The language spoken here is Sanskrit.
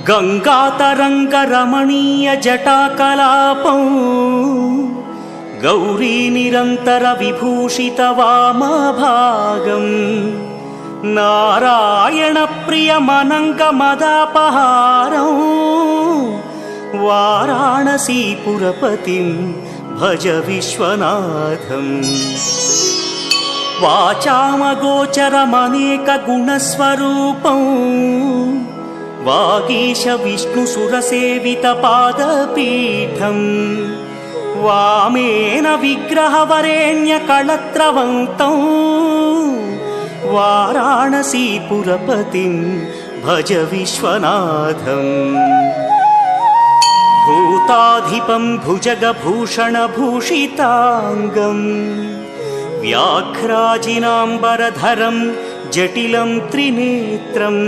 गङ्गातरङ्गरमणीयजटाकलापं गौरीनिरन्तरविभूषितवामभागम् नारायणप्रियमनङ्गमदापहारं वाराणसीपुरपतिं भज विश्वनाथम्। वाचामगोचरमनेकगुणस्वरूपं वागीश विष्णुसुरसेवितपादपीठम् वामेन विग्रहवरेण्यकळत्रवन्तं वाराणसीपुरपतिं भज विश्वनाथम्। भूताधिपं भुजगभूषणभूषिताङ्गम् व्याघ्राजिनाम्बरधरं जटिलं त्रिनेत्रम्